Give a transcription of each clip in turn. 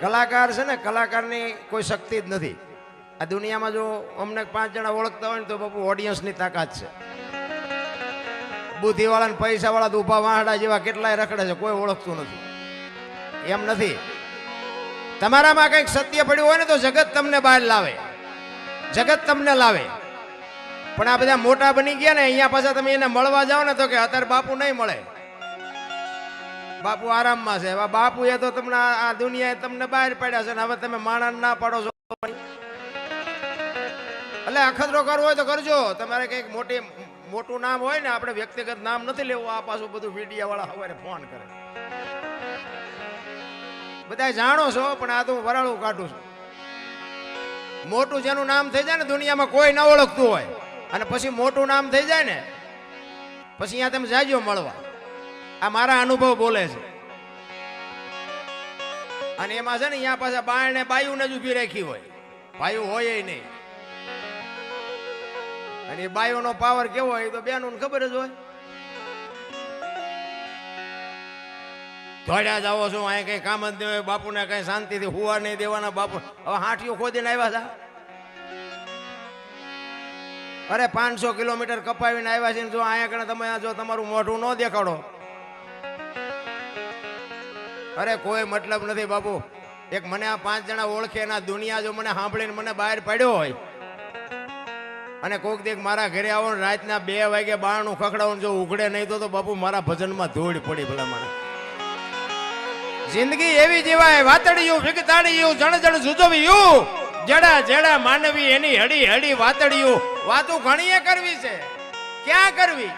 કલાકાર છે ને, કલાકારની કોઈ શક્તિ જ નથી આ દુનિયામાં. જો અમને 5 જણા ઓળખતા હોય ને તો બાપુ ઓડિયન્સની તાકાત છે. બુદ્ધિવાળા ને પૈસાવાળા તો ઊભા વાહડા જેવા કેટલાય રખડે છે, કોઈ ઓળખતું નથી. એમ નથી. તમારામાં કંઈક સત્ય પડ્યું હોય ને તો જગત તમને બહાર લાવે, જગત તમને લાવે. પણ આ બધા મોટા બની ગયા ને અહીંયા પાછા તમે એને મળવા જાઓ ને તો કે અત્યારે બાપુ નહીં મળે, બાપુ આરામમાં છે. બાપુ એ તો તમને આ દુનિયાએ તમને બહાર પાડ્યા છે ને હવે તમે માણસ ના પાડો છો. એટલે અખતરો કરવો હોય તો કરજો. તમારે કંઈક મોટું નામ હોય ને, આપણે વ્યક્તિગત નામ નથી લેવું. આ પાછું બધું મીડિયા વાળા સવારે ફોન કરે, બધા જાણો છો પણ આ તો હું વરાળું કાઢું છું. મોટું જેનું નામ થઈ જાય ને દુનિયામાં કોઈ ન ઓળખતું હોય અને પછી મોટું નામ થઈ જાય ને પછી અહીંયા તમે જાજો મળવા. આ મારા અનુભવ બોલે છે. અને એમાં છે ને અહીંયા પાછા બાયણે બાયુને જ ઊભી રાખી હોય, ભાઈઓ હોય નહીં. અને એ બાયુનો પાવર કેવો હોય તો બેનું ખબર જ હોય. દોડ્યા જાવો છો, અહીં કઈ કામ જ નહીં હોય. બાપુને કઈ શાંતિથી હુવા નહીં દેવાના. બાપુ હવે હાંઠીઓ ખોદીને આવ્યા હતા. અરે 500 કિલોમીટર કપાવીને આવ્યા છે. જો અહીંયા કણે તમે જો તમારું મોઢું ન દેખાડો, અરે કોઈ મતલબ નથી બાપુ. એક મને આ 5 જણા ઓળખે એના દુનિયા જો મને સાંભળીને મને બહાર પાડ્યો હોય અને કોઈક દેખ મારા ઘરે આવો ને રાતના 2 વાગે બારણું ખખડાવું જો ઉઘડે નહીં તો બાપુ મારા ભજનમાં ધૂળ પડી ભલા મને. જિંદગી એવી જીવાય વાતડિયું વિગતાડિયું જણ જણ જુજવ્યું જડા જડા માનવી એની હડી હડી વાતડિયું. વાતું ઘણીએ કરવી છે, ક્યાં કરવી?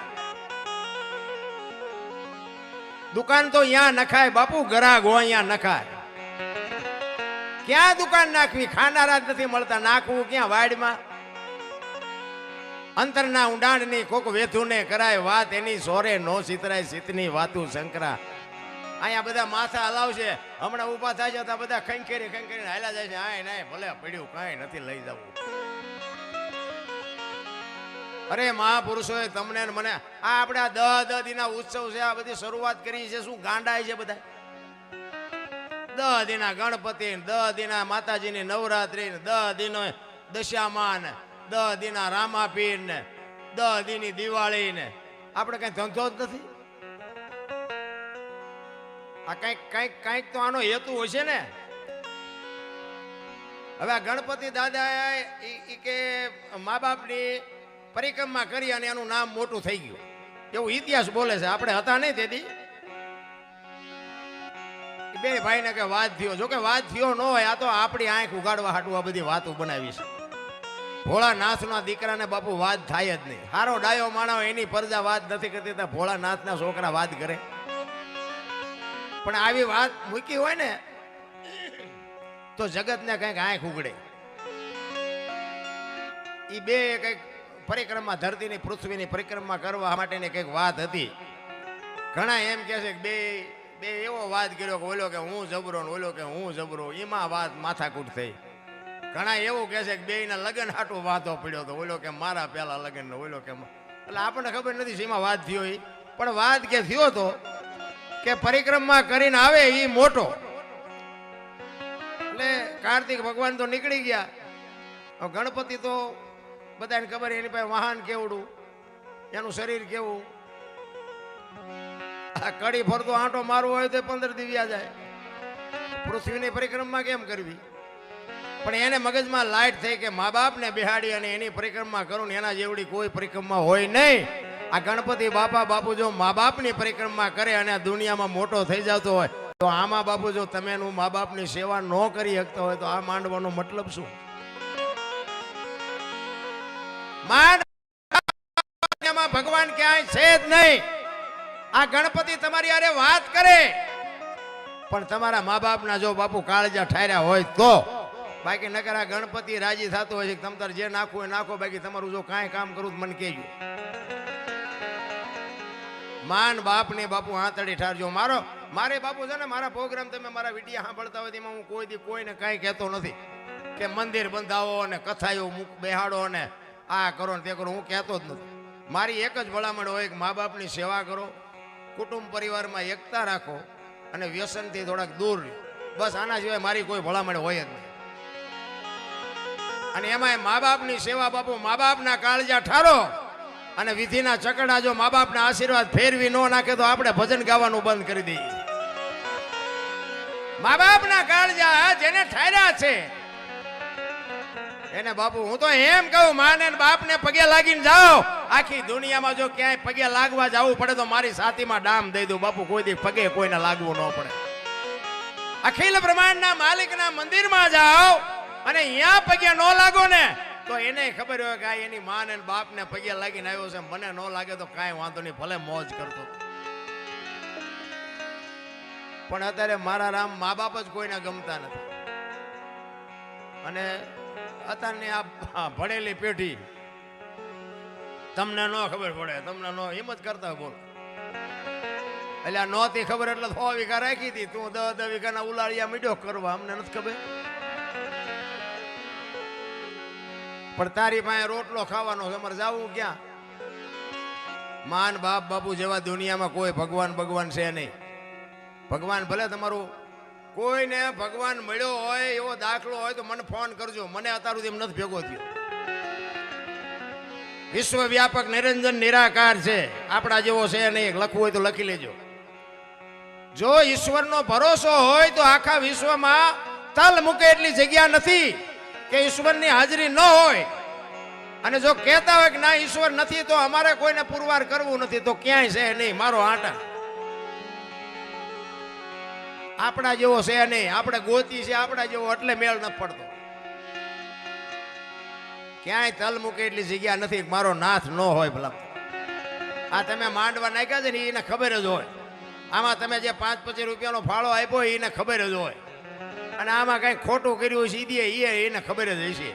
દુકાન તો અહીંયા નખાય બાપુ, ગરાગ હોય અહીંયા નખાય. ક્યાં દુકાન નાખવી? ખાનારા જ નથી મળતા. નાખવું ક્યાં? વાડમાં. અંતરના ઊંડાણની કોક વેથુને કરાય વાત, એની સોરે નો સિતરાય સિતની વાતું શંકરા. અહીંયા બધા માથા હલાવશે, હમણાં ઊભા થાય છે બધા ખંખેરી ખંખેરી હાલા જાય છે. આય નાય ભલે પડ્યું કાંઈ નથી લઈ જવું. અરે મહાપુરુષોએ તમને મને આ આપણે આ 10 દીના ઉત્સવ છે, આ બધી શરૂઆત કરી છે. શું ગાંડાય છે બધા? 10 દીના ગણપતિ, 10 દીના માતાજીની નવરાત્રી, 10 દિનો દશામાન, 10 દીના રામાપીર ને 10 દીની દિવાળી ને. આપણે કઈ ધંધો જ નથી. આ કઈક તો આનો હેતુ હશે ને. હવે આ ગણપતિ દાદા કે મા બાપની પરિક્રમા કરી અને એનું નામ મોટું થઈ ગયું એવું ઇતિહાસ બોલે છે. આપણે હતા નહીં તેથી. બે ભાઈને કે વાદ થયો, જો કે વાદ થયો ન હોય, આ તો આપણી આંખ ઉગાડવા હાટું આ બધી વાતો બનાવી છે. ભોળાનાથના દીકરાને બાપુ વાદ થાય જ નહીં. હારો ડાયો માણસ એની પ્રજા વાદ નથી કરતી, તો ભોળાનાથના છોકરા વાદ કરે. પણ આવી વાત મૂકી હોય ને તો જગતને કંઈક આંખ ઉગડે. એ બે કંઈક પરિક્રમા, ધરતીની પૃથ્વીની પરિક્રમા કરવા માટેની કંઈક વાત હતી. ઘણા એમ કહે છે કે બે એવો વાદ કર્યો કે ઓલો કે હું જબરો ને ઓલો કે હું જબરો, એમાં વાત માથાકૂટ થઈ. ઘણા એવું કહે છે કે બેયના લગ્ન હાટું વાતો પડ્યો હતો, ઓલો કે મારા પહેલા લગ્ન ને ઓલો કે. એટલે આપણને ખબર નથી શેમાં વાત થયો એ, પણ વાત કે થયો તો કે પરિક્રમા કરીને આવે એ મોટો. એટલે કાર્તિક ભગવાન તો નીકળી ગયા. ગણપતિ તો બધાને ખબર એની પાસે વાહન કેવડું, એનું શરીર કેવું. આ કડી ફરતો આંટો મારવો હોય તો 15 દિવ્યા જાય. પૃથ્વીની પરિક્રમા કેમ કરવી? પણ એને મગજમાં લાઈટ થઈ કે મા બાપને બેહાડી અને એની પરિક્રમા કરું ને એના જેવડી કોઈ પરિક્રમા હોય નહીં. આ ગણપતિ બાપા બાપુ જો મા બાપની પરિક્રમા કરે અને આ દુનિયામાં મોટો થઈ જતો હોય તો આમાં બાપુ જો તમે મા બાપની સેવા ન કરી શકતા હોય તો આ માંડવાનો મતલબ શું? ભગવાન ક્યાંય છે જ નહીં. આ ગણપતિ તમારી અરે વાત કરે પણ તમારા મા બાપના જો બાપુ કાળજા ઠાર્યા હોય તો. બાકી નકર આ ગણપતિ રાજી થતો હોય છે તમે તાર જે નાખવું હોય નાખો, બાકી તમારું જો કાંઈ કામ કરું તો મને કહેજો. માન બાપ ને બાપુ આંતળી ઠારજો. મારે બાપુ છે ને મારા પ્રોગ્રામ તમે મારા વિડીયો સાંભળતા હોય એમાં હું કોઈને કાંઈ કહેતો નથી કે મંદિર બંધાવો અને કથાયો બેહાડો ને આ કરો ને તે કરો. હું કહેતો જ નથી. મારી એક જ ભલામણ હોય કે મા બાપની સેવા કરો, કુટુંબ પરિવારમાં એકતા રાખો અને વ્યસનથી થોડાક દૂર રહો. બસ આના સિવાય મારી કોઈ ભલામણ હોય જ નહીં. અને એમાંય મા બાપની સેવા બાપુ, મા બાપના કાળજા ઠારો અને વિધિના ચકડા જો મા બાપના આશીર્વાદ ફેરવી ન નાખે તો આપણે ભજન ગાવાનું બંધ કરી દઈએ. મા બાપના કાળજા જેને ઠાર્યા છે એને બાપુ હું તો એમ કહું, માને બાપને પગે લાગીને જાઓ. આખી દુનિયામાં જો ક્યાંય પગે લાગવા જવું પડે તો મારી છાતીમાં ડામ દઈ દઉં બાપુ, કોઈ દી પગે કોઈને લાગવું ન પડે. અખિલ બ્રહ્માંડના માલિકના મંદિરમાં જાઓ અને અહીંયા પગે ન લાગો ને તો એને ખબર હોય કે એની માને બાપને પગે લાગીને આવ્યો છે, મને ન લાગે તો કાંઈ વાંધો નહીં, ભલે મોજ કરતો. પણ અત્યારે મારા રામ મા બાપ જ કોઈને ગમતા નથી. અને અત્યારની આ ભણેલી પેઢી તમને ન ખબર પડે, તમને ન હિંમત કરતા હોય. બોલો એટલે આ નહોતી ખબર એટલે 100 વીઘા રાખી હતી, તું 10 વીઘાના ઉલાળિયા મીડ્યો કરવા, અમને નથી ખબર. પણ તારી પાસે રોટલો ખાવાનો છે, અમારે જવું ક્યાં? માન બાપ બાપુ જેવા દુનિયામાં કોઈ ભગવાન છે નહીં. ભગવાન ભલે તમારું કોઈને ભગવાન મળ્યો હોય એવો દાખલો હોય તો મને ફોન કરજો, મને અત્યાર સુધી એમ નથી ભેગો થયો. વિશ્વવ્યાપક નિરંજન નિરાકાર છે, આપણા જેવો છે નહીં. લખવું હોય તો લખી લેજો. જો ઈશ્વરનો ભરોસો હોય તો આખા વિશ્વમાં તલ મૂકે એટલી જગ્યા નથી કે ઈશ્વરની હાજરી ન હોય. અને જો કહેતા હોય કે ના ઈશ્વર નથી તો અમારે કોઈને પુરવાર કરવું નથી, તો ક્યાંય છે નહીં. મારો આટા આપણા જેવો છે નહીં, આપણે ગોતી છે આપણા જેવો, એટલે મેળ નથી પડતો. ક્યાંય તલ મૂકે એટલી જગ્યા નથી મારો નાથ ન હોય. ભલા આ તમે માંડવા નાખ્યા છે ને એને ખબર જ હોય. આમાં તમે જે 5-25 રૂપિયાનો ફાળો આપ્યો એને ખબર જ હોય. અને આમાં કઈ ખોટું કર્યું સીધી એને ખબર જ હશે.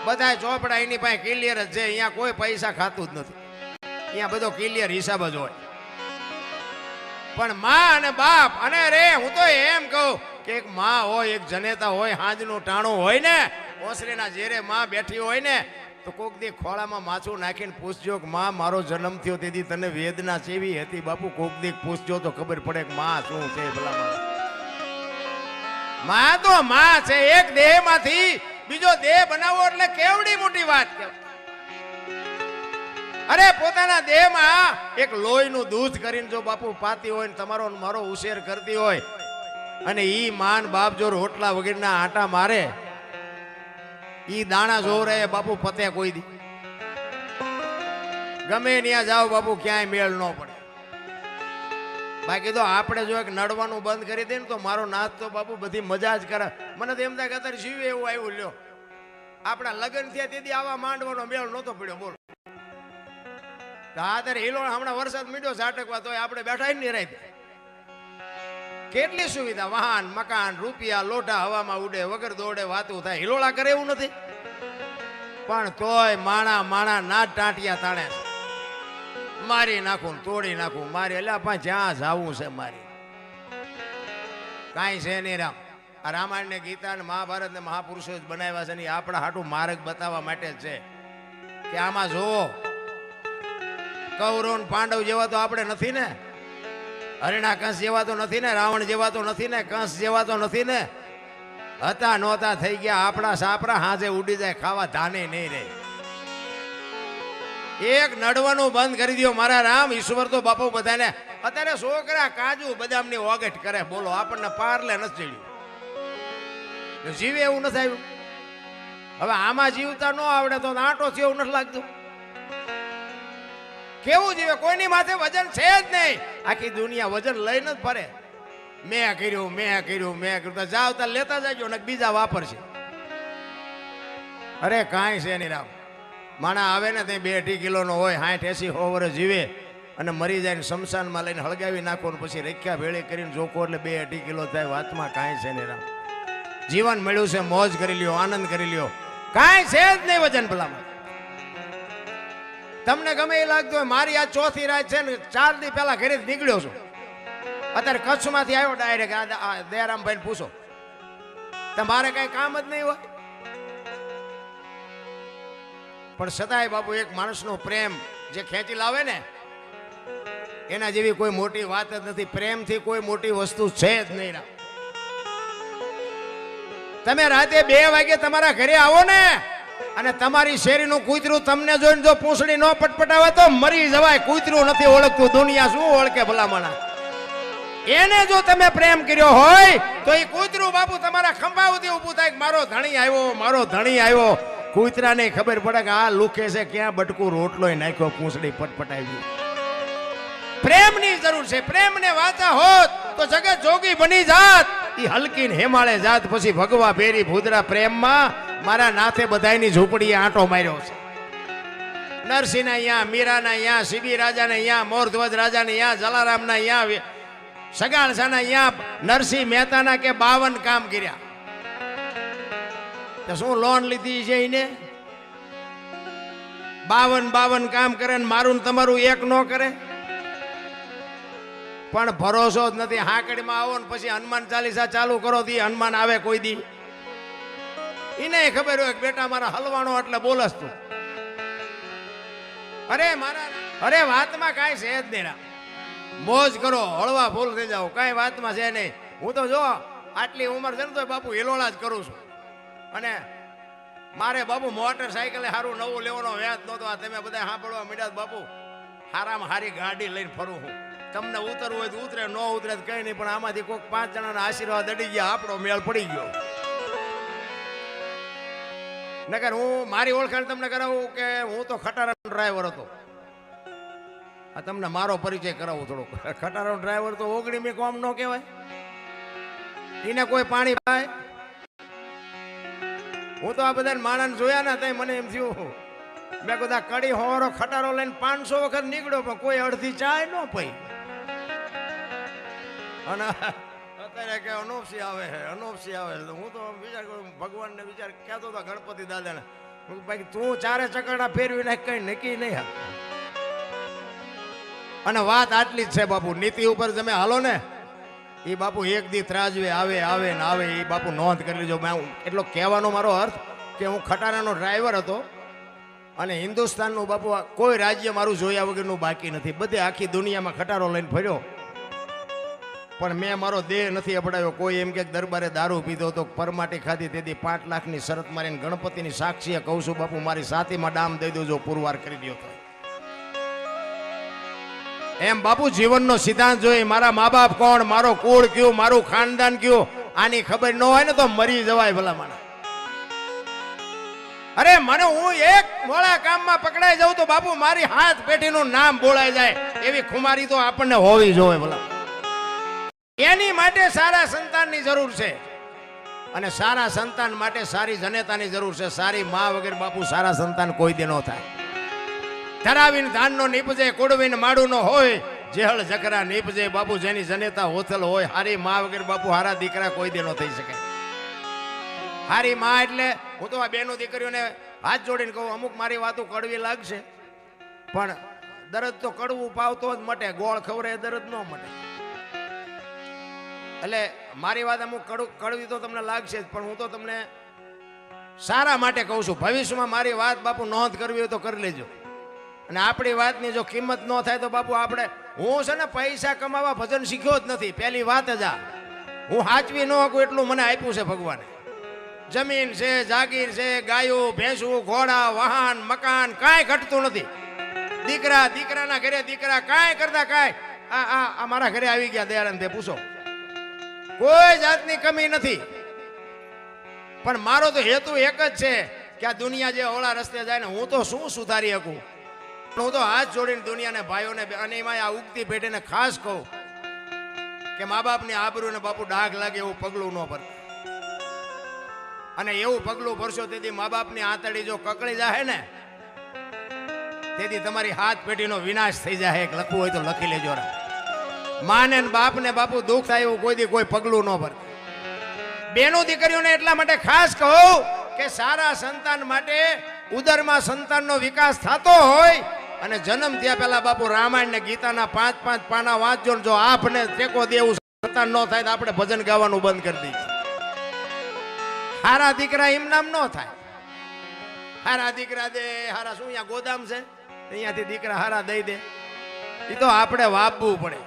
બધા ચોપડા એની પાસે ક્લિયર જ છે. અહીંયા કોઈ પૈસા ખાતું જ નથી, અહીંયા બધો ક્લિયર હિસાબ જ હોય. પણ માં અને બાપ, અને રે હું તો એમ કહું કે એક માં હોય, એક જનેતા હોય, હાંજનું ટાણું હોય ને, ઓસરીના જેરે માં બેઠી હોય ને, તો કોક દી ખોળામાં માછું નાખીને પૂછજો કે માં મારો જન્મ થયો તેથી તને વેદના કેવી હતી બાપુ? કોક દી પૂછજો તો ખબર પડે કે માં શું છે. ભલા માં તો માં છે. એક દેહમાંથી બીજો દેહ બનાવવો એટલે કેવડી મોટી વાત કહેવાય. અરે પોતાના દેહમાં એક લોહીનું દૂધ કરીને જો બાપુ પાતી હોય ને તમારો મારો ઉછેર કરતી હોય, અને ઈ માન બાપ જો રોટલા વગેરેના આટા મારે, ઈ દાણા જોરે બાપુ પતે કોઈ દી. ગમે ત્યાં જાઓ બાપુ ક્યાંય મેળ ન પડે. બાકી તો આપણે જો એક નડવાનું બંધ કરી દે ને તો મારો નાથ તો બાપુ બધી મજા જ કરે. મને તો એમ થાય કે અત્યારે જીવે એવું આવ્યું. લ્યો આપણા લગ્ન થયા તેથી આવા માંડવાનો મેળ નહોતો પડ્યો. બોલો અત્યારે હિલોણ હમણાં વરસાદ મીડ્યો ઝાટકવા તો આપણે બેઠા નહીં રહી. કેટલી સુવિધા, વાહન, મકાન, રૂપિયા, લોટા હવામાં ઉડે, વગર દોડે વાતું થાય. હિલોળા કરે એવું નથી, પણ તોય માણા ના ટાંટિયા તાણે છે. મારી નાખું તોડી નાખું મારી, એટલે પણ જ્યાં જાવું છે મારી કાંઈ છે નહીં. રામ આ રામાયણ ને ગીતા ને મહાભારત ને મહાપુરુષો જ બનાવ્યા છે ને આપણા હાટું માર્ગ બતાવવા માટે જ છે કે આમાં જોવો કૌરવ પાંડવ જેવા તો આપણે નથી ને, હરિણા કંસ જેવા તો નથી ને, રાવણ જેવા તો નથી ને, કંસ જેવા તો નથી ને. હતા નહોતા થઈ ગયા આપણા સાપરા હાજે ઉડી જાય, ખાવા ધાને નહીં રહે. એક નડવાનું બંધ કરી દો મારા રામ. ઈશ્વર તો બાપુ બધાને અત્યારે છોકરા કાજુ બદામની ઓગટ કરે. બોલો આપણને પારલે નથી ચડ્યું, જીવે એવું નથી આવ્યું. હવે આમાં જીવતા ન આવડે તો આંટો છે એવું નથી લાગતું. કેવું જીવે? કોઈની માથે વજન છે જ નહીં. આખી દુનિયા વજન લઈને જ ફરે. મેં કર્યું જાવ તાર લેતા જાજો ને બીજા વાપરશે. અરે કાંઈ છે નહીં રામ. માણા આવે ને તે 2-2 કિલોનો હોય, 60-80 વર્ષ જીવે અને મરી જાય ને શમશાનમાં લઈને હળગાવી નાખો ને પછી રેખ્યા ભેળી કરીને જોકો એટલે 2-2.5 કિલો થાય. વાતમાં કાંઈ છે નહીં રામ. જીવન મળ્યું છે, મોજ કરી લ્યો, આનંદ કરી લ્યો. કાંઈ છે જ નહીં વજન. ભલામાં તમને ગમે એ લાગતું હોય, મારી આ 4થી રાત છે ને 4 દી પહેલા ઘરે જ નીકળ્યો છું. અત્યારે કચ્છમાંથી આવ્યો ડાયરેક્ટ. દયારામભાઈને પૂછો, તમારે કઈ કામ જ નહીં હોય. પણ સદાય બાપુ એક માણસનો પ્રેમ જે ખેંચી લાવે ને એના જેવી કોઈ મોટી વાત જ નથી. પ્રેમથી કોઈ મોટી વસ્તુ છે જ નહીં. તમે રાતે 2 વાગે તમારા ઘરે આવો ને અને તમારી શેરીનું કૂતરું તમને જોઈને જો પૂંછડી ન પટપટાવે તો મરી જવાય. કૂતરું નથી ઓળખતું, દુનિયા શું ઓળખે ભલામણા. એને જો તમે પ્રેમ કર્યો હોય તો એ કૂતરું બાપુ તમારા ખંભા સુધી ઊભું થાય કે મારો ધણી આવ્યો, મારો ધણી આવ્યો. કૂતરાને ખબર પડે કે આ લુખે છે, ક્યાં બટકું રોટલોય નાખ્યો, પૂંછડી પટપટાવી. પ્રેમની જરૂર છે. પ્રેમને વાંચા હોત તો જગત જોગી બની જાત. ઈ હલકી ને હેમાળે જાત. પછી ભગવા ભેરી ભૂદરા પ્રેમમાં મારા નાથે બધાયની ઝૂંપડીએ આંટો માર્યો છે. નરસિંહના અહીંયા, મીરાના અહીંયા, સીબી રાજાના અહીંયા, મોરધ્વજ રાજાના અહીંયા, જલારામના અહીંયા, સગાળસાના અહીંયા, નરસિંહ મહેતાના કે 52 કામ કર્યા. તો શું લોન લીધી છે એને? 52 કામ કરે ને મારું ને તમારું એક ન કરે. પણ ભરોસો જ નથી. હાકડીમાં આવો ને પછી હનુમાન ચાલીસા ચાલુ કરો દી હનુમાન આવે કોઈ દી. એને ખબર હોય કે બેટા મારા હલવાણો એટલે બોલસ તું. અરે વાતમાં કાંઈ છે જ નહીં. મોજ કરો, હળવા ફૂલ થઈ જાઓ, કાંઈ વાતમાં છે નહીં. હું તો જો આટલી ઉંમર છે ને તો બાપુ હિલોળા જ કરું છું. અને મારે બાપુ મોટરસાઇકલે સારું નવું લેવાનો વ્યાજ નહોતો. આ તમે બધા સાંભળવા મળ્યા બાપુ હારામાં હારી ગાડી લઈને ફરું હું. તમને ઉતરવું હોય તો ઉતરે, ન ઉતરે તો કઈ નહીં. પણ આમાંથી કોઈક 5 જણાના આશીર્વાદ અડી ગયા, આપણો મેળ પડી ગયો. નકર હું મારી ઓળખાણ તમને કરાવું કે હું તો ખટારાનો ડ્રાઈવર હતો. આ તમને મારો પરિચય કરાવું થોડોક. ખટારાનો ડ્રાઈવર તો 19 કોમ ન કહેવાય. એને કોઈ પાણી પાય. હું તો આ બધા માણસ જોયા ને તઈ મને એમ થયું, મેં બધા કડી હોરો ખટારો લઈને 500 વખત નીકળ્યો પણ કોઈ અડધી ચાય ન પઈ. અને અત્યારે કે અનોપસી આવે છે, અનોપસી આવે છે. હું તો વિચાર કરું, ભગવાનને વિચાર કહેતો હતો ગણપતિ દાદાને, ભાઈ તું 4 ચકરડા ફેરવી નાખ, કઈ નક્કી નહીં. અને વાત આટલી જ છે બાપુ. નીતિ ઉપર તમે હાલો ને એ બાપુ એક દી ત્રાજવે આવે આવે ને આવે. એ બાપુ નોંધ કરી લેજો. એટલો કહેવાનો મારો અર્થ કે હું ખટારાનો ડ્રાઈવર હતો અને હિન્દુસ્તાનનું બાપુ કોઈ રાજ્ય મારું જોયા વગરનું બાકી નથી. બધે આખી દુનિયામાં ખટારો લઈને ફર્યો પણ મેં મારો દેહ નથી અપડાવ્યો. કોઈ એમ કે દરબારે દારૂ પીધો તો પરમાટી ખાધી તેથી 5 લાખની શરત મારીને ગણપતિની સાક્ષીએ કહું છું બાપુ મારી સાથીમાં ડામ દઈ દો જો પુરવાર કરી દો તો. એમ બાપુ જીવનનો સિદ્ધાંત જોઈ મારા મા બાપ કોણ, મારો કુળ કયું, મારું ખાનદાન કયું, આની ખબર ન હોય ને તો મરી જવાય ભલા માણસ. અરે મને હું એક મોળા કામમાં પકડાઈ જાઉં તો બાપુ મારી હાથ પેઢીનું નામ બોલાઈ જાય એવી ખુમારી તો આપણને હોવી જોઈએ ભલા. એની માટે સારા સંતાનની જરૂર છે અને સારા સંતાન માટે સારી જનેતાની જરૂર છે. સારી મા વગર બાપુ સારા સંતાન કોઈ દે ન થાય. ધરાવીને ધાનનો નીપજે, કુડવીને માડું નો હોય, જેહળ જકરા નીપજે બાપુ જેની જનેતા હોથલ હોય. હારી મા વગર બાપુ હારા દીકરા કોઈ દે ન થઈ શકે. હારી મા એટલે હું તો આ બેનો દીકરીઓને હાથ જોડીને કહું, અમુક મારી વાતો કડવી લાગશે પણ દરદ તો કડવું પાવતો જ મટે, ગોળ ખવરે દરદ ન મટે. એટલે મારી વાત અમુક કડવી તો તમને લાગશે પણ હું તો તમને સારા માટે કહું છું. ભવિષ્યમાં મારી વાત બાપુ નોંધ કરવી હોય તો કરી લેજો. અને આપણી વાતની જો કિંમત ન થાય તો બાપુ આપણે, હું છે ને પૈસા કમાવા ભજન શીખ્યો જ નથી. પહેલી વાત જ આ, હું હાચવી ન શકું એટલું મને આપ્યું છે ભગવાને. જમીન છે, જાગીર છે, ગાયો ભેંસું, ઘોડા, વાહન, મકાન કાંઈ ઘટતું નથી. દીકરાના ઘરે દીકરા કાંઈ કરતા કાંઈ આ મારા ઘરે આવી ગયા દયાળાને તે પૂછો, કોઈ જાતની કમી નથી. પણ મારો તો હેતુ એક જ છે કે આ દુનિયા જે ઓળા રસ્તે જાય ને હું તો શું સુધારી શકું. હું તો હાથ જોડીને દુનિયાને ભાઈઓને અને એમાં આ ઉગતી પેઢીને ખાસ કહું કે મા બાપની આબરૂને બાપુ ડાઘ લાગે એવું પગલું ન ભરતા. અને એવું પગલું ભરશો તેથી મા બાપની આંતળી જો કકળી જાય ને તેથી તમારી હાથ પેઢીનો વિનાશ થઈ જાય. એક લખવું હોય તો લખી લેજો. માને બાપને બાપુ દુઃખ થાય એવું કોઈ દી કોઈ પગલું ન ભરતા. બેનો દીકરીઓને એટલા માટે ખાસ કહું કે સારા સંતાન માટે ઉદરમાં સંતાનનો વિકાસ થતો હોય અને જન્મ થયા પહેલા બાપુ રામાયણ ને ગીતાના 5-5 પાના વાંચજો. જો આપને ટેકો દેવું સંતાન ન થાય તો આપણે ભજન ગાવાનું બંધ કરી દઈએ. હારા દીકરા એમ નામ ન થાય. હારા દીકરા દે, હારા શું અહીંયા ગોદામ છે અહીંયાથી દીકરા હારા દઈ દે. એ તો આપણે વાપવું પડે.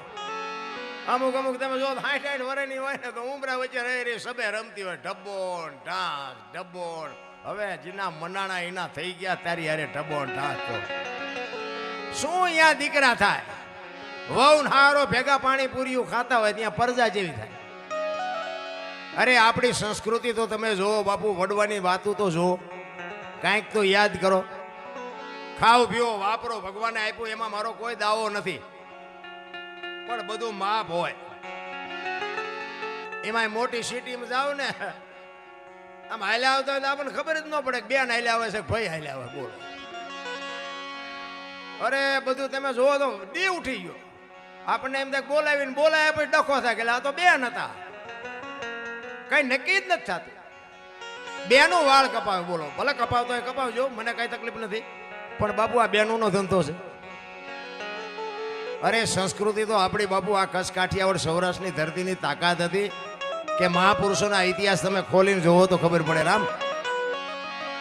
અમુક અમુક તમે જો 60-60 વર્ષની હોય ને તો ઉમરા વચ્ચે રહી સબે રમતી હોય ઢબ્બોન ઢાંસ ઢબ્બોન. હવે જીના મનાણા એના થઈ ગયા તારી હારે ઢબ્બોન ઢાંસ. તો શું અહીંયા દીકરા થાય? વહુ હારો ભેગા પાણી પૂરીયું ખાતા હોય ત્યાં પરજા જેવી થાય. અરે આપણી સંસ્કૃતિ તો તમે જુઓ બાપુ, વડવાની વાતો તો જુઓ, કાંઈક તો યાદ કરો. ખાઓ પીઓ વાપરો, ભગવાને આપ્યું એમાં મારો કોઈ દાવો નથી, પણ બધું માપ હોય. એમાં મોટી સિટીમાં જાવ ને આમ હાલ્યા આવતા હોય તો આપણને ખબર જ ન પડે કે બેન હાલ્યા આવે છે ભાઈ હાલ્યા આવે. બોલો, અરે બધું તમે જોવો તો દી ઉઠી ગયો. આપણને એમ થાય બોલાવીને બોલાય પછી ડખો થાય કે આ તો બેન હતા. કઈ નક્કી જ નથી થતું. બેનું વાળ કપાવે, બોલો ભલે કપાવતો હોય કપાવજો, મને કઈ તકલીફ નથી, પણ બાપુ આ બેનુંનો ધંધો છે. અરે સંસ્કૃતિ તો આપણી બાપુ આ કચ્છ કાઠિયાવાડ સૌરાષ્ટ્રની ધરતીની તાકાત હતી કે મહાપુરુષોના ઇતિહાસ તમે ખોલીને જોવો તો ખબર પડે રામ.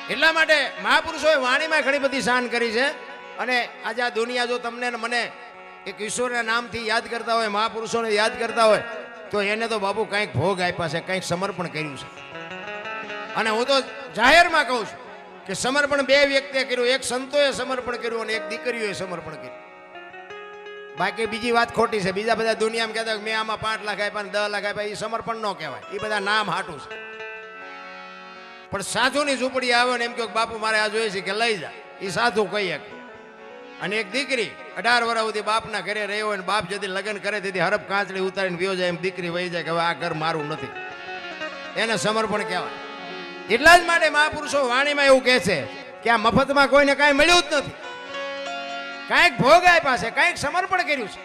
એટલા માટે મહાપુરુષોએ વાણીમાં ઘણી બધી શાન કરી છે. અને આજે આ દુનિયા જો તમને ને મને એક ઈશ્વરના નામથી યાદ કરતા હોય, મહાપુરુષોને યાદ કરતા હોય, તો એને તો બાપુ કંઈક ભોગ આપ્યા છે, કંઈક સમર્પણ કર્યું છે. અને હું તો જાહેરમાં કહું છું કે સમર્પણ બે વ્યક્તિએ કર્યું, એક સંતોએ સમર્પણ કર્યું અને એક દીકરીઓએ સમર્પણ કર્યું. બાકી બીજી વાત ખોટી છે. બીજા બધા દુનિયામાં કહેતા મેં આમાં 5 લાખ આપ્યા ને 10 લાખ આપ્યા, એ સમર્પણ ન કહેવાય. એ બધા નામ હાટું છે. પણ સાધુની ઝૂંપડી આવે ને એમ કહો બાપુ મારે આ જોઈએ છે કે લઈ જા, એ સાધુ કહી શકે. અને એક દીકરી 18 વર્ષ સુધી બાપના ઘરે રહ્યો હોય ને બાપ જતી લગ્ન કરે તેથી હરફ કાંચડી ઉતારીને વિયો જાય, એમ દીકરી વહી જાય કે હવે આ ઘર મારું નથી, એને સમર્પણ કહેવાય. એટલા જ માટે મહાપુરુષો વાણીમાં એવું કહે છે કે આ મફતમાં કોઈને કાંઈ મળ્યું જ નથી. કાંઈક ભોગ આપ્યા છે, કાંઈક સમર્પણ કર્યું છે.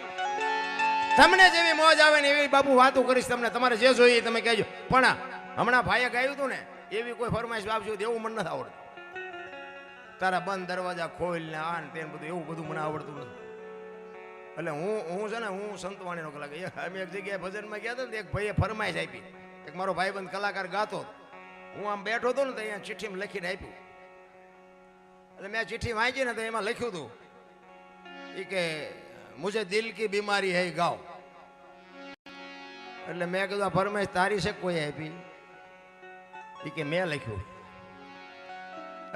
તમને જેવી મોજ આવે ને એવી બાપુ વાતો કરીશ તમને, તમારે જે જોઈએ તમે કહેજો. પણ હમણાં ભાઈએ ગાયું હતું ને એવી કોઈ ફરમાઈશ આપજો એવું મને નથી આવડતું. તારા બંધ દરવાજા ખોલ ને આ ને તેને બધું એવું બધું મને આવડતું નથી. એટલે હું છે ને હું સંતવાણીનો કલાકાર. અમે એક જગ્યાએ ભજનમાં ગયા હતા ને એક ભાઈએ ફરમાઈશ આપી. એક મારો ભાઈબંધ કલાકાર ગાતો, હું આમ બેઠો હતો ને તો અહીંયા ચિઠ્ઠીમાં લખીને આપ્યું. એટલે મેં ચિઠ્ઠી વાંચી ને તો એમાં લખ્યું હતું કે મુझे દિલ કી બીમારી હૈ ગાઓ. એટલે મેં કીધું આ ફરમાઈશ તારી છે કોઈ આપી? એ કે મેં લખ્યું.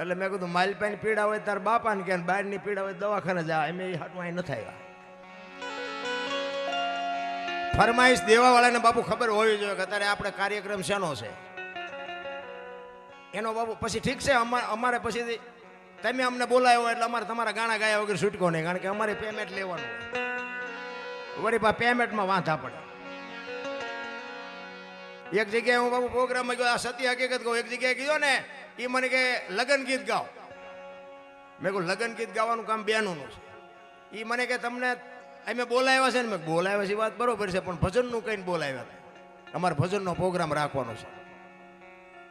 એટલે મેં કીધું માલપાની પીડા હોય તાર બાપાને કે બહારની પીડા હોય દવાખાને જા, એમ એ હાટમાં અહીં નથી આવ્યા. ફરમાઈશ દેવા વાળાને બાપુ ખબર હોવી જોઈએ કે અત્યારે આપણે કાર્યક્રમ શેનો છે એનો બાપુ. પછી ઠીક છે અમારે પછી તમે અમને બોલાયો એટલે અમારે તમારા ગાણા ગાયા વગર છૂટકો નહીં, કારણ કે અમારે પેમેન્ટ લેવાનું હોય. વળી પા પેમેન્ટમાં વાંધા પડે. એક જગ્યાએ હું બાપુ પ્રોગ્રામમાં ગયો, આ સત્ય હકીકત કહું, એક જગ્યાએ ગયો ને એ મને કે લગ્ન ગીત ગાઓ. મેં કહું લગ્ન ગીત ગાવાનું કામ બેનોનું છે. એ મને કે તમને અમે બોલાવ્યા છે ને. મેં બોલાવ્યા છે વાત બરોબર છે, પણ ભજનનું કહીને બોલાવ્યા હતા, અમારે ભજનનો પ્રોગ્રામ રાખવાનો છે.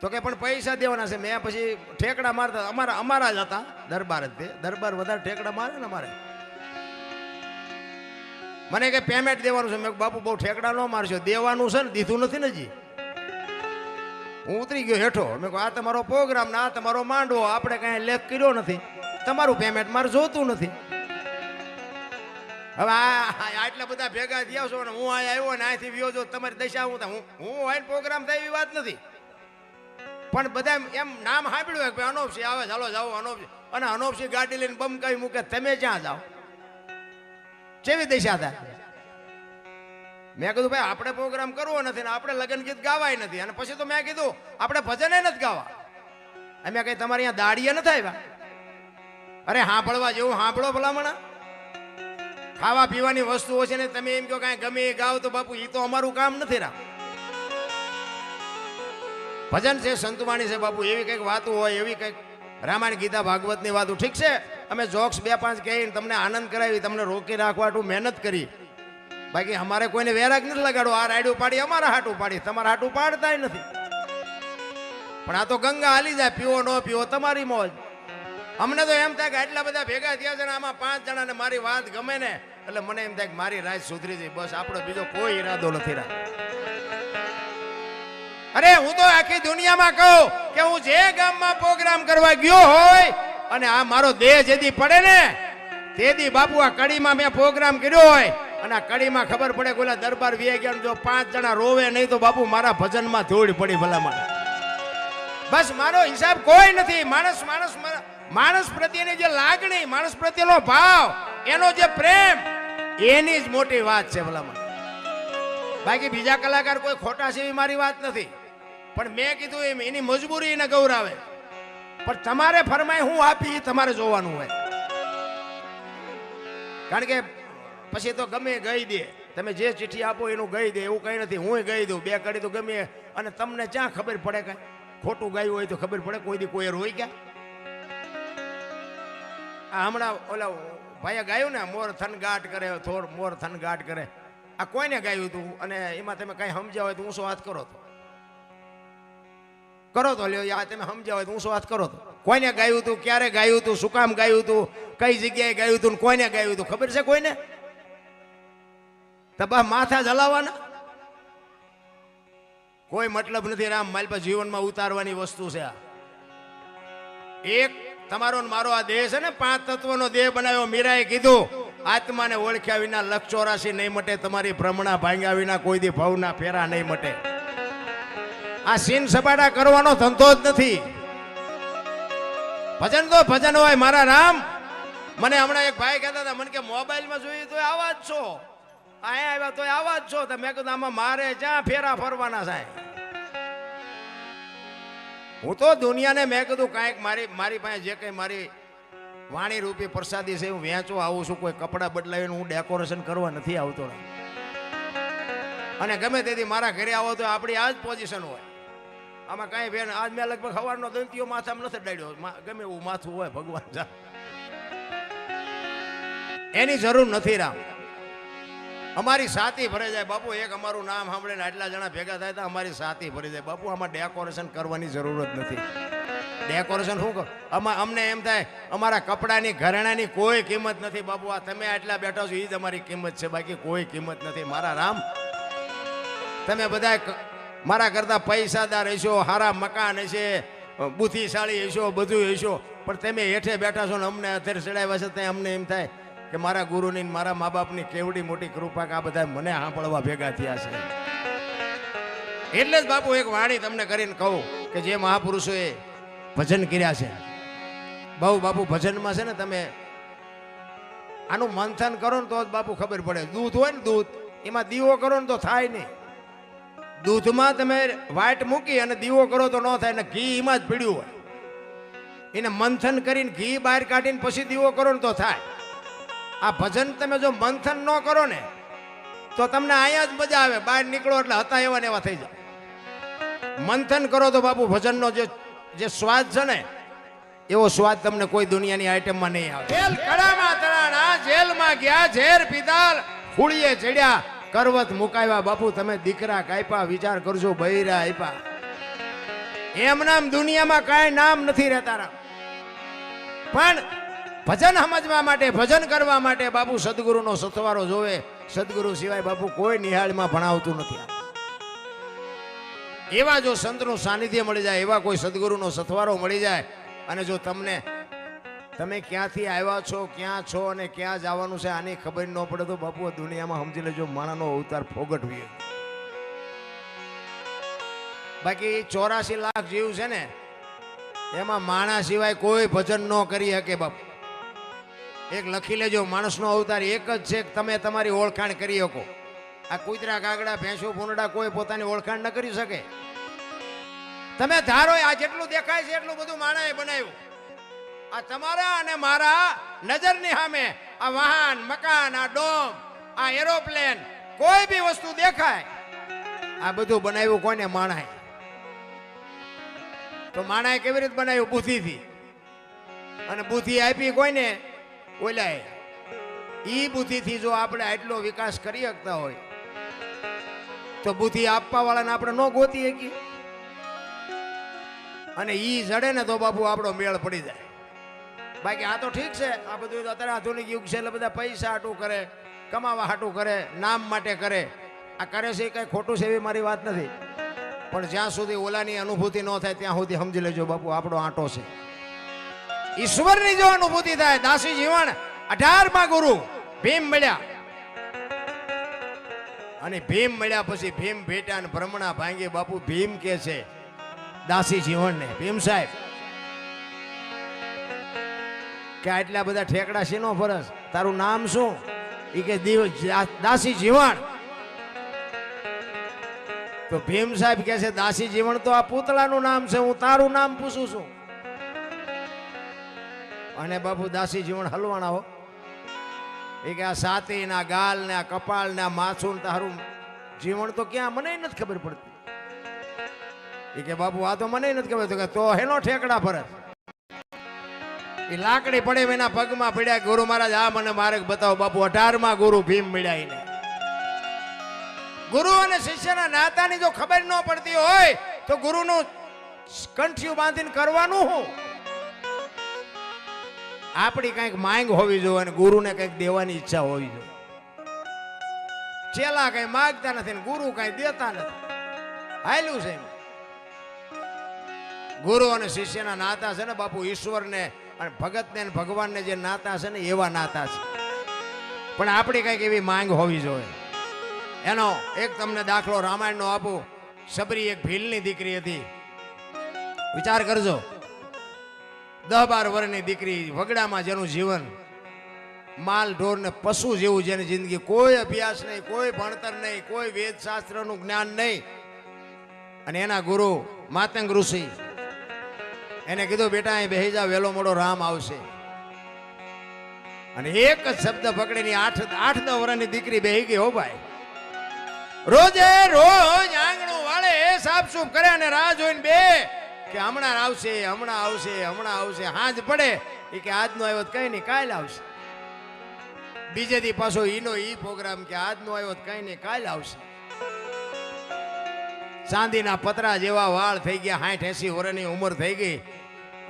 તો કે પણ પૈસા દેવાના છે. મેં પછી ઠેકડા મારતા, અમારા જ હતા દરબાર જ, તે દરબાર વધારે ઠેકડા મારે ને અમારે. મને કે પેમેન્ટ દેવાનું છે. મેં બાપુ બહુ ઠેકડા ન મારશો, દેવાનું છે ને, દીધું નથી ને જી. હું ઉતરી ગયો હેઠો. મેં કહું આ તમારો પ્રોગ્રામ ને આ તમારો માંડવો, આપણે કાંઈ લેખ કર્યો નથી, તમારું પેમેન્ટ મારે જોતું નથી. હવે આટલા બધા ભેગા થયા છો ને હું અહીંયા આવ્યો ને અહીંથી વ્યો જો, તમારી દશા હું હોય પ્રોગ્રામ થાય એવી વાત નથી. પણ બધા એમ નામ સાંભળ્યું કે અનોપસિંહ આવે, ચાલો જાઓ અનોપસિંહ. અને અનોપસિંહ ગાડી લઈને બમ કઈ મૂકે, તમે ક્યાં જાઓ? કેવી દશા થાય? મેં કીધું ભાઈ આપણે પ્રોગ્રામ કરવો નથી ને આપણે લગ્ન ગીત ગાવાય નથી. અને પછી તો મેં કીધું આપણે ભજને નથી ગાવા. અમે કઈ તમારે અહીંયા દાડીએ નથી આવ્યા? અરે સાંભળવા જેવું સાંભળો ભલામણા. ખાવા પીવાની વસ્તુઓ છે ને તમે એમ કહો કાંઈ ગમે એ ગાવ તો બાપુ એ તો અમારું કામ નથી. રા ભજન છે, સંતવાણી છે બાપુ. એવી કંઈક વાતો હોય, એવી કંઈક રામાયણ ગીતા ભાગવતની વાતો. ઠીક છે અમે જોક્સ 2-5 કહીને તમને આનંદ કરાવી, તમને રોકી રાખવાટું મહેનત કરી. બાકી અમારે કોઈને વેરાગ નથી લગાડો. આ રાયડું પાડી અમારા હાટું પાડી, તમારા હાટું પાડતા નથી. પણ આ તો ગંગા હાલી જાય, પીવો ન પીવો તમારી મોજ. અમને તો એમ થાય કે આટલા બધા ભેગા થયા છે ને આમાં 5 જણાને મારી વાત ગમે ને એટલે મને એમ થાય કે મારી રાત સુધરી જાય, બસ આપણો બીજો કોઈ ઈરાદો નથી રાખ. અરે હું તો આખી દુનિયામાં કહું કે હું જે ગામમાં પ્રોગ્રામ કરવા ગયો હોય અને આ મારો દેહ જેથી પડે ને તેદી બાપુ આ કડીમાં મેં પ્રોગ્રામ કર્યો હોય અને આ કડીમાં ખબર પડે કે ઓલા દરબાર વી ગયા જો 5 જણા રોવે નહીં તો બાપુ મારા ભજનમાં ધૂળ પડી ભલામણ. બસ મારો હિસાબ કોઈ નથી. માણસ પ્રત્યેની જે લાગણી, માણસ પ્રત્યેનો ભાવ, એનો જે પ્રેમ, એની જ મોટી વાત છે ભલામણ. બાકી બીજા કલાકાર કોઈ ખોટા છે એવી મારી વાત નથી, પણ મેં કીધું એમ એની મજબૂરી એને ગૌરાવે. પણ તમારે ફરમાય હું આપી તમારે જોવાનું હોય, કારણ કે પછી તો ગમે ગઈ દે. તમે જે ચિઠ્ઠી આપો એનું ગઈ દે એવું કઈ નથી. હું ગઈ દઉં 2 કડી તો ગમે. અને તમને ક્યાં ખબર પડે કઈ ખોટું ગાયું હોય તો ખબર પડે? કોઈ દી કોઈ રોઈ ગયા? આ હમણાં ઓલા ભાઈએ ગાયું ને મોર થનગાટ કરે, થોર મોર થનગાટ કરે, આ કોઈને ગાયું હતું? અને એમાં તમે કઈ સમજ્યા હોય તો ઊંચો હાથ કરો તો લ્યો. યા તમે સમજ્યા હોય તો ઊંચો હાથ કરો તો. કોઈને ગાયું હતું? ક્યારે ગાયું હતું? શું કામ ગાયું હતું? કઈ જગ્યાએ ગાયું હતું? કોઈને ગાયું હતું? ખબર છે કોઈને? તબા માથા જલાવવાના કોઈ મતલબ નથી. રામ માલપા જીવનમાં ઉતારવાની વસ્તુ છે આ. એક તમારો મારો આ દેહ છે ને, 5 તત્વનો દેહ બનાવ્યો. મીરાએ કીધું આત્માને ઓળખ્યા વિના લક્ષ 84 નહીં મટે, તમારી ભ્રમણા ભાંગ્યા વિના કોઈ દી ભવના ફેરા નહીં મટે. આ સીન સપાટા કરવાનો ધંધો જ નથી. ભજન તો ભજન હોય મારા રામ. મને હમણાં એક ભાઈ કહેતા હતા, મને કે મોબાઈલમાં જોયું તો આવા જ છો, અહીંયા આવ્યા તો આવા જ છો. તો મેં કીધું આમાં મારે જ્યાં ફેરા ફરવાના થાય. હું તો દુનિયાને મેં કીધું કાંઈક મારી પાસે જે કંઈ મારી વાણી રૂપી પ્રસાદી છે હું વેચવા આવું છું. કોઈ કપડાં બદલાવીને હું ડેકોરેશન કરવા નથી આવતો. અને ગમે તેથી મારા ઘરે આવો તો આપણી આ જ પોઝિશન હોય. આમાં કાંઈ બેન આજ મેં લગભગ સવારનો દંતીઓ માથામાં નથી ડાળ્યો. ગમે એવું માથું હોય ભગવાન જા, એની જરૂર નથી રામ. અમારી સાથી ભરાઈ જાય બાપુ. એક અમારું નામ સાંભળીને આટલા જણા ભેગા થાય તો અમારી સાથી ભરી જાય બાપુ. આમાં ડેકોરેશન કરવાની જરૂર જ નથી. ડેકોરેશન શું કર? અમને એમ થાય અમારા કપડાની ઘરેણાની કોઈ કિંમત નથી બાપુ. આ તમે આટલા બેઠા છો એ જ અમારી કિંમત છે, બાકી કોઈ કિંમત નથી મારા રામ. તમે બધા મારા કરતા પૈસાદાર હશો, સારા મકાન હશે, બુદ્ધિશાળી હશો, બધું હશો, પણ તમે હેઠે બેઠા છો ને અમને અત્યારે ચડાવ્યા છે ત્યાં અમને એમ થાય કે મારા ગુરુની મારા મા બાપની કેવડી મોટી કૃપા કે આ બધા મને સાંભળવા ભેગા થયા છે. એટલે જ બાપુ એક વાણી તમને કરીને કહું કે જે મહાપુરુષોએ ભજન કર્યા છે બહુ બાપુ, ભજનમાં છે ને તમે આનું મંથન કરો ને તો જ બાપુ ખબર પડે. દૂધ હોય ને દૂધ, એમાં દીવો કરો ને તો થાય નહીં. દૂધમાં તમે વાટ મૂકી અને દીવો કરો તો ન થાય ને. ઘી એમાં જ પીડ્યું હોય, એને મંથન કરીને ઘી બહાર કાઢીને પછી દીવો કરો ને તો થાય. આ ભજન તમે જો મંથન ન કરો ને તો તમને અહીંયા જ મજા આવે, બહાર નીકળો એટલે હતા એવા ને એવા થઈ જાય. મંથન કરો તો બાપુ ભજનનો જે સ્વાદ છે ને એવો સ્વાદ તમને કોઈ દુનિયાની આઈટમમાં નહીં આવે. જેલ કડામાં તણાણા, જેલમાં ગયા, ઝેર પીધાલ, ફૂળીએ ચડ્યા, કરવત મુકાવ્યા. બાપુ તમે દીકરા કાપ્યા, વિચાર કરજો બૈરા આપ્યા. એમ નામ દુનિયામાં કાંઈ નામ નથી રહેતા રામ. પણ ભજન સમજવા માટે, ભજન કરવા માટે બાપુ સદગુરુનો સથવારો જોવે. સદગુરુ સિવાય બાપુ કોઈ નિહાળમાં ભણાવતું નથી. એવા જો સંતનું સાનિધ્ય મળી જાય, એવા કોઈ સદગુરુનો સથવારો મળી જાય, અને જો તમે ક્યાંથી આવ્યા છો, ક્યાં છો અને ક્યાં જવાનું છે આની ખબર ન પડે તો બાપુ દુનિયામાં સમજી લેજો માણાનો અવતાર ફોગટવી. બાકી 84 લાખ જીવ છે ને એમાં માણા સિવાય કોઈ ભજન ન કરી શકે બાપુ. એક લખી લેજો, માણસનો અવતાર એક જ છે, તમે તમારી ઓળખાણ કરી શકો. આ કૂતરા, કાગડા, ભેંસો, ભૂંડા કોઈ પોતાની ઓળખાણ ન કરી શકે. તમે ધારો આ જેટલું દેખાય છે એટલું બધું માણાએ બનાવ્યું. આ તમારા અને મારા નજરની સામે આ વાહન, મકાન, આ ડોમ, આ એરોપ્લેન, કોઈ બી વસ્તુ દેખાય, આ બધું બનાવ્યું કોને? માણાએ. તો માણાએ કેવી રીતે બનાવ્યું? બુદ્ધિથી. અને બુદ્ધિ આપી કોઈને? ઓલાએ. ઈ બુદ્ધિથી જો આપણે આટલો વિકાસ કરી શકતા હોય તો બુદ્ધિ આપવા વાળાને આપણે ન ગોતી શકીએ? અને ઈ જડે ને તો બાપુ આપણો મેળ પડી જાય. બાકી આ તો ઠીક છે, આ બધું અત્યારે આધુનિક યુગ છે એટલે બધા પૈસા હાટું કરે, કમાવા હાટું કરે, નામ માટે કરે. આ કરે છે એ કઈ ખોટું છે એવી મારી વાત નથી, પણ જ્યાં સુધી ઓલાની અનુભૂતિ ન થાય ત્યાં સુધી સમજી લેજો બાપુ આપણો આંટો છે. ઈશ્વરની જો અનુભૂતિ થાય, દાસી જીવન 18મા ગુરુ ભીમ મળ્યા. અને ભીમ મળ્યા પછી ભીમ ભેટા ને ભ્રમણા ભાંગી. બાપુ ભીમ કે છે દાસી જીવણને, ભીમ સાહેબ કે આટલા બધા ઠેકડા શેનો ફરસ, તારું નામ શું? એ કે દાસી જીવણ. તો ભીમ સાહેબ કે છે દાસી જીવણ તો આ પૂતળાનું નામ છે, હું તારું નામ પૂછું છું. અને બાપુ દાસી જીવણ હલવાણા હો. એ કે આ સાતી ના ગાલ ને આ કપાળ ને આ માથું ને તારું જીવણ તો ક્યાં, મને નથી ખબર પડતી. એ કે બાપુ આ તો મને નથી ખબર. તો હેનો ઠેકડા ફરસ. એ લાકડી પડે એના પગમાં પડ્યા. ગુરુ મહારાજ આ મને માર્ગ બતાવો. બાપુ 18મા ગુરુ ભીમ મળ્યા એને. ગુરુ અને શિષ્યના નાતાની જો ખબર ન પડતી હોય તો ગુરુનું કંઠિયું બાંધીને કરવાનું શું? આપણી કઈક માંગ હોવી જોઈએ અને ગુરુને કઈક દેવાની ઈચ્છા હોવી જોઈએ. ચેલા કઈ માંગતા નથી ને ગુરુ કઈ દેતા નથી. હાલ્યું છે ગુરુ અને શિષ્યના નાતા છે ને બાપુ, ઈશ્વરને અને ભગતને અને ભગવાનને જે નાતા છે ને એવા નાતા છે. પણ આપણી કઈક એવી માંગ હોવી જોઈએ. એનો એક તમને દાખલો રામાયણનો આપું. સબરી એક ભીલની દીકરી હતી. વિચાર કરજો, 10-12 વર્ષની દીકરી, વગડામાં જેનું જીવન, માલ ઢોર ને પશુ જેવું જેની જિંદગી, કોઈ અભ્યાસ નહીં, કોઈ ભણતર નહીં, કોઈ વેદ શાસ્ત્રનું જ્ઞાન નહીં. અને એના ગુરુ માતંગ ઋષિ એને કીધું બેટા અહીં બેહી જા, વેલો મોડો રામ આવશે. અને એક જ શબ્દ પકડીને 8-10 વર્ષની દીકરી બેહી ગઈ. હો ભાઈ, રોજે રોજ આંગણું વાળે સાફ સૂફ કરે અને રાહ જોઈને બે કે હમણાં આવશે, હમણાં આવશે, હમણાં આવશે. હાંજ પડે એ કે આજનો આવ્યો કઈ નહીં, કાલ આવશે. બીજે દી પાછો ઈનો ઈ પ્રોગ્રામ કે આજનો આવ્યો કઈ નહીં, કાલ આવશે. ચાંદીના પતરા જેવા વાળ થઈ ગયા, 60-80 વર્ષની ઉંમર થઈ ગઈ.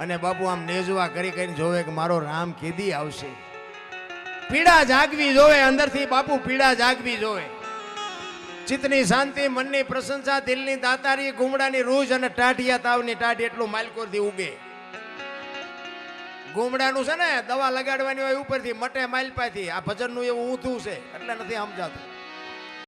અને બાપુ આમ નેજવા કરી કરીને જોવે કે મારો રામ કેદી આવશે. પીડા જાગવી જોવે અંદરથી બાપુ, પીડા જાગવી જોવે. ચિત્તની શાંતિ, મનની પ્રશંસા, દિલની દાતારી, ગુમડાની રૂજ અને ટાઢિયા તાવની ટાઢ એટલું માલકોરથી ઉગે. ગુમડાનું છે ને દવા લગાડવાની હોય ઉપરથી, મટે માલપાથી. આ ભજનનું એવું ઊંધું છે એટલે નથી સમજાતું.